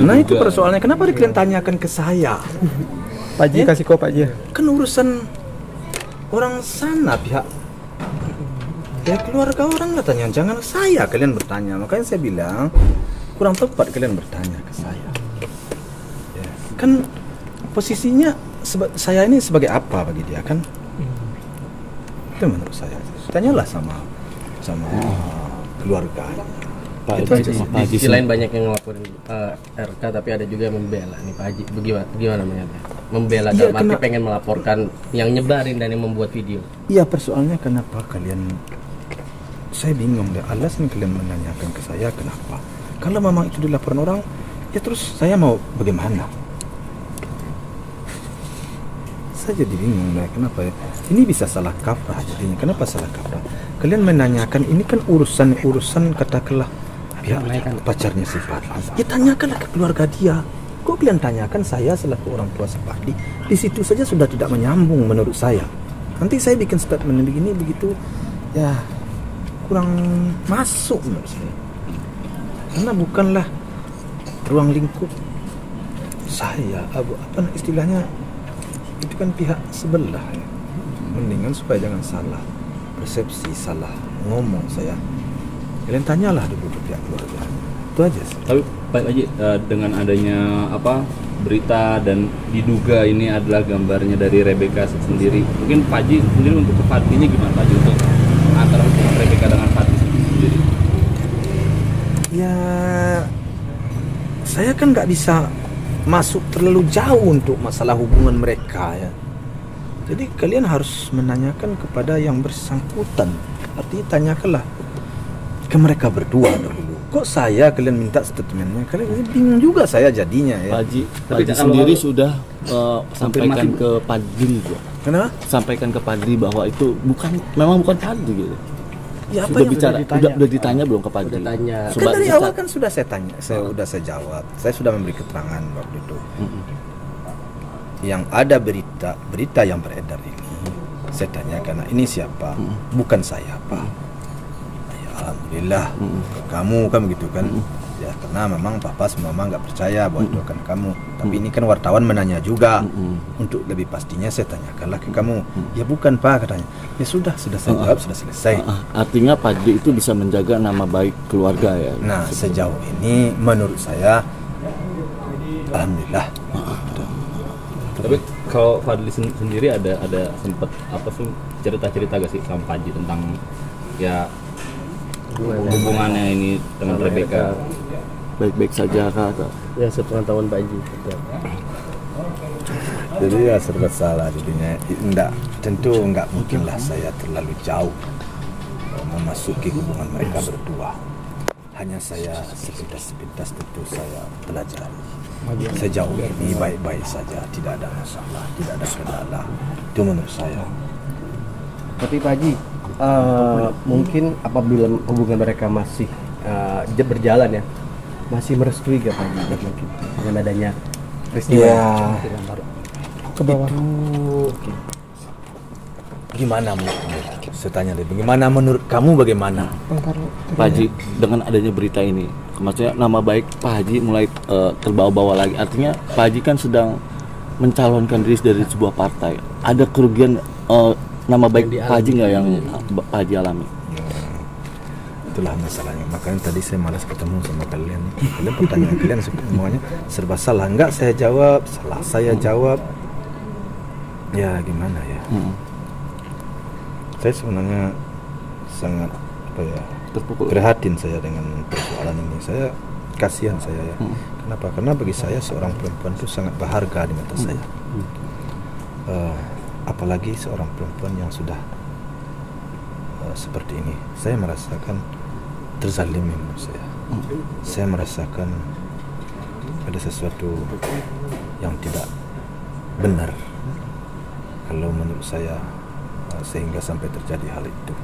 Nah itu persoalannya, kenapa kalian tanyakan ke saya? Pak Haji kasih kok Pak Haji. Kan urusan orang sana, pihak keluarga orang lah tanya, jangan saya kalian bertanya. Makanya saya bilang kurang tepat kalian bertanya ke saya. Ya. Kan posisinya saya ini sebagai apa bagi dia kan? Itu menurut saya. Tanyalah sama keluarga. Pak Haji, di sisi lain banyak yang ngelaporin RK, tapi ada juga yang membela nih Pak Haji. Bagaimana melihatnya? Membela dalam arti pengen melaporkan yang nyebarin dan yang membuat video. Iya, persoalannya kenapa kalian, saya bingung deh, alasan kalian menanyakan ke saya kenapa. Kalau memang itu dilaporin orang, ya terus saya mau bagaimana? Saya jadi bingung deh, kenapa ya? Ini bisa salah kaprah jadinya. Kenapa salah kaprah? Kalian menanyakan, ini kan urusan katakanlah pihak pacarnya si Fadli. Ya tanyakanlah ke keluarga dia. Kok kalian tanyakan saya selaku orang tua si Fadli? Di situ saja sudah tidak menyambung menurut saya. Nanti saya bikin statement begini begitu, ya kurang masuk menurut saya. Karena bukanlah ruang lingkup saya, apa istilahnya, itu kan pihak sebelah ya. Mendingan supaya jangan salah persepsi, salah ngomong saya, kalian tanyalah dulu ke pihak keluarga. Itu aja sih. Tapi Pak Haji, dengan adanya berita dan diduga ini adalah gambarnya dari Rebecca sendiri, mungkin Pak Haji sendiri untuk Fadlinya gimana Pak Haji, untuk antara hubungan Rebecca dengan Fadli sendiri? Ya saya kan nggak bisa masuk terlalu jauh untuk masalah hubungan mereka ya. Jadi kalian harus menanyakan kepada yang bersangkutan. Artinya tanyakanlah ke mereka berdua dahulu. Kok saya kalian minta statementnya? Kalian bingung juga saya jadinya ya. Pak Haji sendiri sudah sampaikan ke Fadli juga. Kenapa? Sampaikan ke Fadli bahwa itu memang bukan Fadli gitu. Ya, apa sudah yang bicara, udah ditanya belum ke Fadli? Sudah tanya. Kan dari awal kan sudah saya tanya, saya jawab. Saya sudah memberi keterangan waktu itu. Yang ada berita yang beredar ini, saya tanya karena ini siapa? Bukan saya, Pak. Ya, alhamdulillah, kamu kan begitu kan? Ya karena memang papa sama mama nggak percaya bahwa itu akan kamu. Tapi ini kan wartawan menanya juga. Untuk lebih pastinya saya tanyakanlah ke kamu. Ya bukan Pak, katanya. Ya sudah saya jawab, sudah selesai. Artinya Fadli itu bisa menjaga nama baik keluarga ya. Nah sejauh ini menurut saya alhamdulillah. Tapi kalau Fadli sendiri ada sempat apa sih cerita-cerita gak sih sama Pak Haji tentang ya hubungannya ini dengan Rebecca? Baik-baik saja kak? Ya sepengetahuan Pak Haji. Jadi ya serba salah jadinya. Tentu enggak mungkinlah saya terlalu jauh memasuki hubungan mereka berdua. Hanya saya sepintas tentu saya pelajari. Sejauh ini baik-baik saja, tidak ada masalah, tidak ada kendala. Itu menurut saya. Tapi Pak Haji, mungkin apabila hubungan mereka masih berjalan ya, masih merestui gak Pak Haji mungkin dengan adanya peristiwa ke bawah itu gimana menurutmu? Saya tanya deh, bagaimana menurut kamu bagaimana? Pak Haji, dengan adanya berita ini, maksudnya nama baik Pak Haji mulai terbawa-bawa lagi. Artinya Pak Haji kan sedang mencalonkan diri dari sebuah partai. Ada kerugian nama baik Pak Haji nggak yang Pak Haji alami? Itulah masalahnya. Makanya tadi saya malas ketemu sama kalian. Kalian pertanyaan kalian semuanya serba salah. Enggak saya jawab, salah saya jawab. Ya gimana ya? Saya sebenarnya sangat prihatin saya dengan persoalan ini. Saya kasihan saya ya. Kenapa? Karena bagi saya seorang perempuan itu sangat berharga di mata saya. Apalagi seorang perempuan yang sudah seperti ini. Saya merasakan terzalim menurut saya. Saya merasakan ada sesuatu yang tidak benar kalau menurut saya, sehingga sampai terjadi hal itu.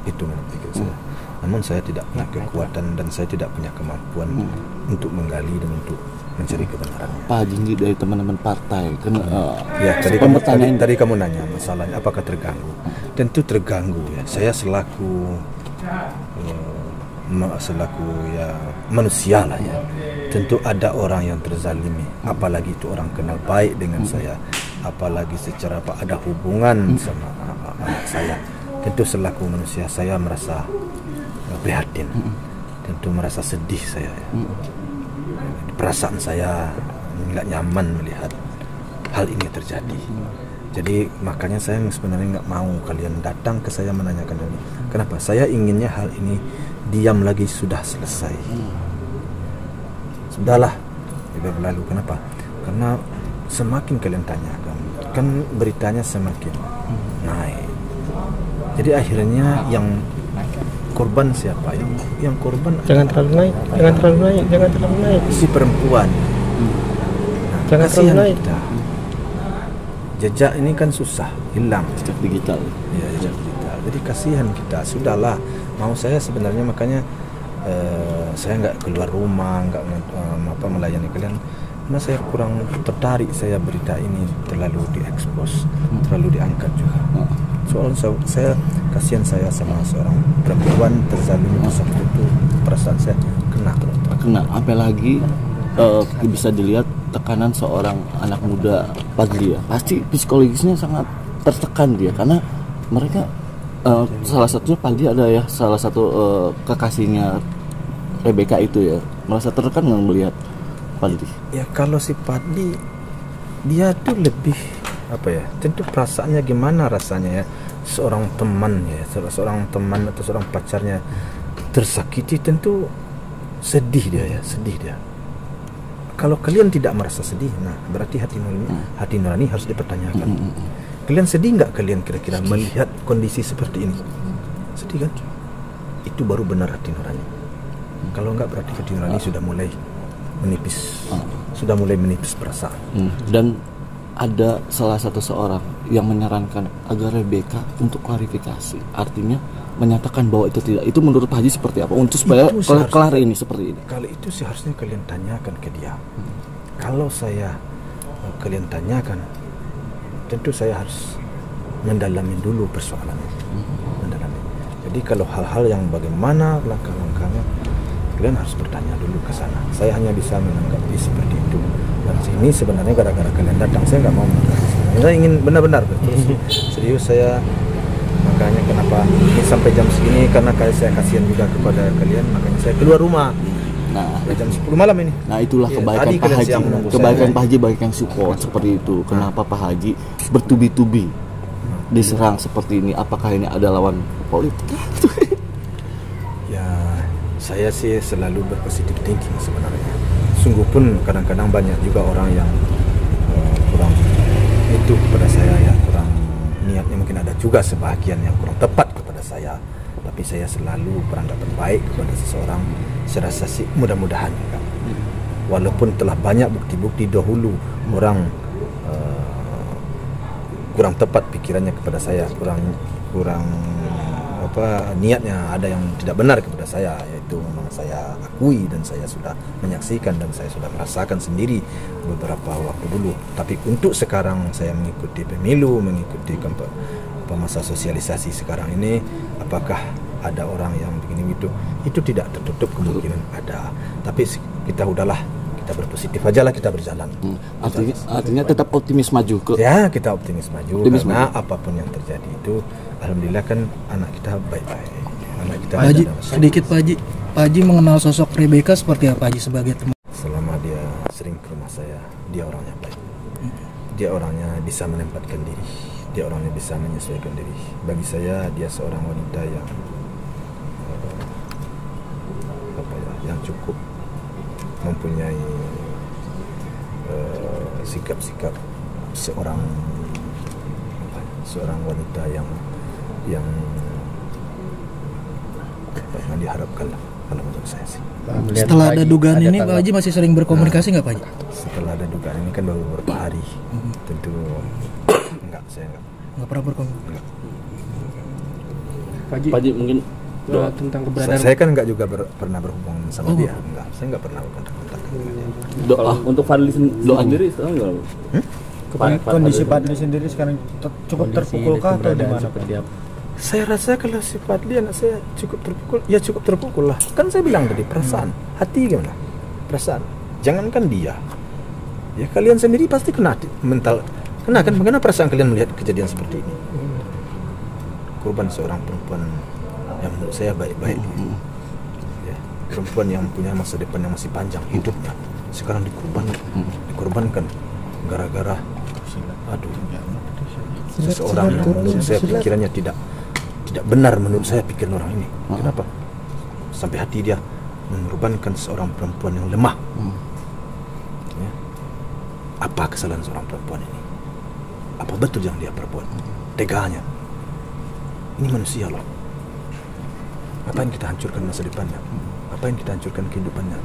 Itu menurut pikir saya. Namun saya tidak punya kekuatan dan saya tidak punya kemampuan untuk menggali dan untuk mencari kebenarannya. Pak Haji dari teman-teman partai kan ya tadi kamu nanya masalahnya apakah terganggu. Tentu terganggu ya. Saya selaku ya manusia lah ya. tentu ada orang yang terzalimi, apalagi itu orang kenal baik dengan saya, apalagi secara ada hubungan sama anak saya. Tentu selaku manusia saya merasa prihatin, tentu merasa sedih saya. Perasaan saya nggak nyaman melihat hal ini terjadi. Jadi makanya saya sebenarnya nggak mau kalian datang ke saya menanyakan ini. Kenapa? Saya inginnya hal ini diam lagi, sudah selesai. Sudahlah, sudah berlalu. Kenapa? Karena semakin kalian tanyakan, kan beritanya semakin naik. Jadi akhirnya yang korban siapa? Yang korban Jangan terlalu naik, jangan terlalu naik. si perempuan. Jangan terlalu Kasihan naik. kita. Jejak ini kan susah hilang. Jejak digital. Ya, jejak digital. Jadi kasihan kita. Sudahlah. Mau saya sebenarnya makanya saya nggak keluar rumah, nggak melayani kalian. Karena saya kurang tertarik. Saya berita ini terlalu diekspos, terlalu diangkat juga. Soal saya kasihan saya sama seorang perempuan terzalimi seperti itu. Perasaan saya kena. Kena, apalagi bisa dilihat tekanan seorang anak muda Fadli ya, pasti psikologisnya sangat tertekan dia karena mereka salah satunya Fadli ada ya, salah satu kekasihnya Rebecca itu ya, merasa tertekan nggak melihat Fadli? Ya kalau si Fadli dia tuh lebih apa ya, tentu perasaannya gimana rasanya ya, seorang teman ya, seorang teman atau seorang pacarnya tersakiti, tentu sedih dia ya, sedih dia. Kalau kalian tidak merasa sedih, nah berarti hati nurani harus dipertanyakan. Kalian sedih nggak kalian kira-kira melihat kondisi seperti ini? Sedih kan? Itu baru benar hati nurani. Kalau nggak berarti hati nurani sudah mulai menipis, sudah mulai menipis perasaan. Dan ada salah satu seorang yang menyarankan agar Rebecca untuk klarifikasi, artinya menyatakan bahwa itu tidak. Itu menurut Pak Haji seperti apa? Untuk supaya kelar ini seperti ini. Kalau itu seharusnya kalian tanyakan ke dia. Kalau saya kalian tanyakan, tentu saya harus mendalami dulu persoalannya. Mendalami. Jadi kalau hal-hal yang bagaimana langkah-langkahnya, kalian harus bertanya dulu ke sana. Saya hanya bisa menanggapi seperti itu. Dan sini sebenarnya gara-gara kalian datang, saya nggak mau menanggapi. Saya ingin benar-benar betul. Serius saya. Makanya kenapa ini sampai jam segini, karena saya kasihan juga kepada kalian, makanya saya keluar rumah. Nah, Jam 10 malam ini. nah itulah Iya, kebaikan tadi Pak kalian Haji. siang menunggu Kebaikan saya. Pak Haji banyak yang support seperti itu. Kenapa Pak Haji bertubi-tubi diserang seperti ini? Apakah ini ada lawan politik? Ya, saya sih selalu berpositif thinking sebenarnya. Sungguh pun kadang-kadang banyak juga orang yang kurang itu kepada saya ya, kurang niatnya, mungkin ada juga sebahagian yang kurang tepat kepada saya. Tapi saya selalu beranggapan baik kepada seseorang. Saya rasa sih mudah-mudahan kan. Walaupun telah banyak bukti-bukti dahulu orang kurang tepat pikirannya kepada saya, kurang niatnya, ada yang tidak benar kepada saya, yaitu memang saya akui dan saya sudah menyaksikan dan saya sudah merasakan sendiri beberapa waktu dulu. Tapi untuk sekarang saya mengikuti pemilu, mengikuti masa sosialisasi sekarang ini, apakah ada orang yang begini gitu, itu tidak tertutup kemungkinan ada. Tapi kita udahlah, kita berpositif aja lah, kita berjalan. Artinya tetap optimis maju ke. Ya, kita optimis maju Optimis karena maju. apapun yang terjadi itu, alhamdulillah kan anak kita baik-baik. Anak kita Pak Haji, tidak ada masalah. sedikit Pak Haji. Pak Haji mengenal sosok Rebecca seperti apa Haji sebagai teman? Selama dia sering ke rumah saya, dia orangnya baik. Dia orangnya bisa menempatkan diri. Dia orangnya bisa menyesuaikan diri. Bagi saya, dia seorang wanita yang yang cukup mempunyai sikap-sikap seorang wanita yang diharapkan lah, kalau menurut saya sih. Setelah ada dugaan ini Pak Haji masih sering berkomunikasi nggak Pak Haji? Setelah ada dugaan ini kan baru beberapa hari, tentu saya Nggak pernah berkomunikasi. Pak Haji, Pak Haji mungkin tentang keberadaan saya kan nggak juga pernah berhubungan sama dia, saya nggak pernah berkontak dengan dia. doa Untuk Fadli sendiri sekarang gimana, Bu? kondisi Fadli sendiri sekarang cukup terpukul kah atau di mana? Saya rasa kalau si Fadli anak saya cukup terpukul, ya cukup terpukul lah. Kan saya bilang tadi perasaan, hati gimana? Perasaan. Jangankan dia, ya kalian sendiri pasti kena mental, kena kan? Bagaimana perasaan kalian melihat kejadian seperti ini? Korban seorang perempuan yang menurut saya baik-baik, ya, perempuan yang punya masa depan yang masih panjang hidupnya, sekarang dikorbankan gara-gara, aduh, seseorang yang menurut saya pikirannya tidak benar, menurut saya pikiran orang ini. Kenapa? Sampai hati dia mengorbankan seorang perempuan yang lemah. Ya. Apa kesalahan seorang perempuan ini? Apa betul yang dia perbuat? Teganya. Ini manusia loh. Apa yang kita hancurkan masa depannya? Apa yang kita hancurkan kehidupannya?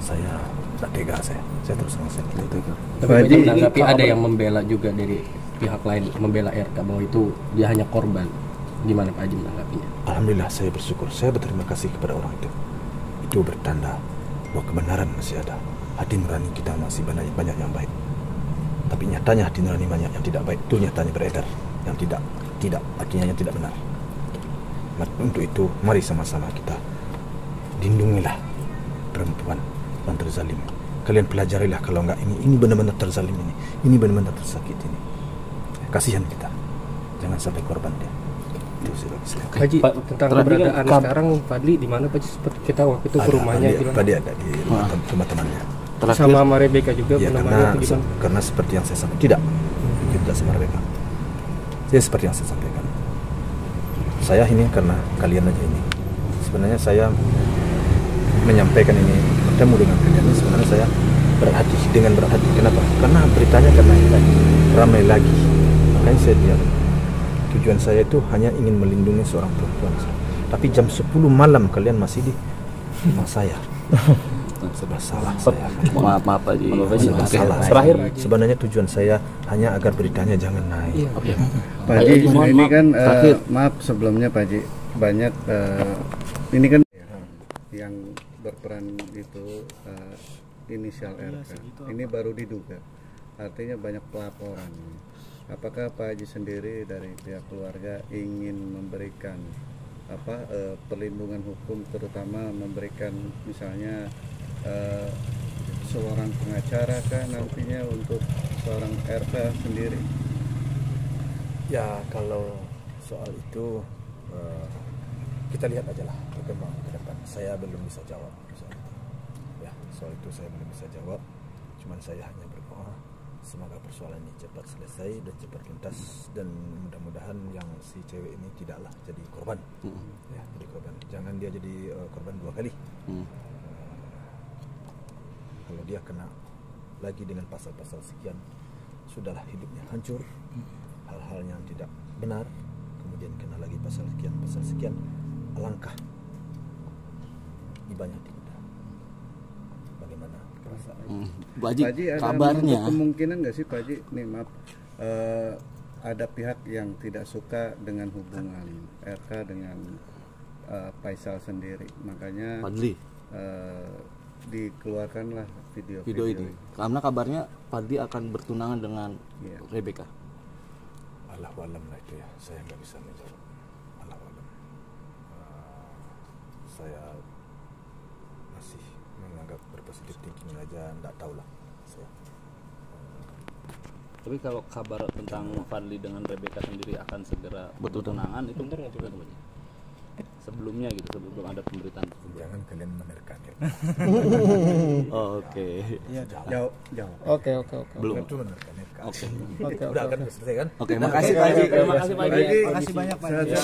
Saya tak tega, saya terus terang saya tidak tega. Tapi banyak menanggapi ada yang membela juga dari pihak lain, membela RK bahwa itu dia hanya korban. Gimana Pak Haji menanggapinya? Alhamdulillah, saya bersyukur, saya berterima kasih kepada orang itu. Itu bertanda bahwa kebenaran masih ada. Hati nurani kita masih banyak yang baik. Tapi nyatanya hati nurani banyak yang tidak baik. Itu nyatanya beredar. Yang tidak artinya yang tidak benar. Untuk itu mari sama-sama kita lindungilah perempuan yang terzalim. Kalian pelajarilah, kalau enggak ini benar-benar terzalim ini benar-benar tersakit ini. Kasihan kita. Jangan sampai korban dia. Pak Haji, tentang keberadaan sekarang Fadli di mana Pak Haji? Seperti kita waktu itu ke rumahnya bilang. Tadi ada di rumah teman-temannya. Sama Rebecca juga ya, karena seperti yang saya sampaikan, tidak sama Rebecca. Saya seperti yang saya sampaikan. Saya ini karena kalian aja ini. Sebenarnya saya menyampaikan ini, bertemu dengan kalian ini sebenarnya saya berhati. Kenapa? Karena beritanya ramai lagi. Makanya saya diam. Tujuan saya itu hanya ingin melindungi seorang perempuan. Tapi jam 10 malam kalian masih di rumah saya. Serba salah saya. Maaf Pak Haji. Salah. Terakhir, sebenarnya tujuan saya hanya agar beritanya jangan naik. Pak Haji, ini kan maaf sebelumnya Pak Haji, banyak ini kan yang berperan itu inisial RK. Ini baru diduga. Artinya banyak pelaporan. Apakah Pak Haji sendiri dari pihak keluarga ingin memberikan perlindungan hukum, terutama memberikan misalnya seorang pengacara kah nantinya untuk seorang RK sendiri? Ya, kalau soal itu kita lihat aja lah perkembangan ke depan. Saya belum bisa jawab soal itu. Ya, soal itu saya belum bisa jawab. Cuman saya hanya berdoa semoga persoalan ini cepat selesai dan cepat tuntas, dan mudah-mudahan yang si cewek ini tidaklah jadi korban. Ya, jadi korban. Jangan dia jadi korban 2 kali. Kalau dia kena lagi dengan pasal-pasal sekian, sudahlah hidupnya hancur. Hal-hal yang tidak benar, kemudian kena lagi pasal sekian, alangkah ibanya tidak. Bagaimana perasaan? Bu Haji, ada kabarnya kemungkinan nggak sih Pak Haji, nih maaf, ada pihak yang tidak suka dengan hubungan RK dengan Faisal sendiri, makanya Fadli dikeluarkanlah video ini. Karena kabarnya Fadli akan bertunangan dengan Rebecca. Allahualam lah itu ya, saya nggak bisa menjawab. Allahualam. Saya masih menganggap berpositif thinking aja, nggak tahu lah saya. Tapi kalau kabar tentang Fadli dengan Rebecca sendiri akan segera bertunangan, itu benar nggak juga? Sebelumnya gitu, sebelum ada pemberitaan. Jangan kalian menerka-nerka. Oke. Jauh. Oke. Belum itu menerka-nerka. Oke. Udah kan selesai kan? Oke, makasih Pak Haji. Terima kasih Pak Haji. Terima kasih banyak Pak Haji.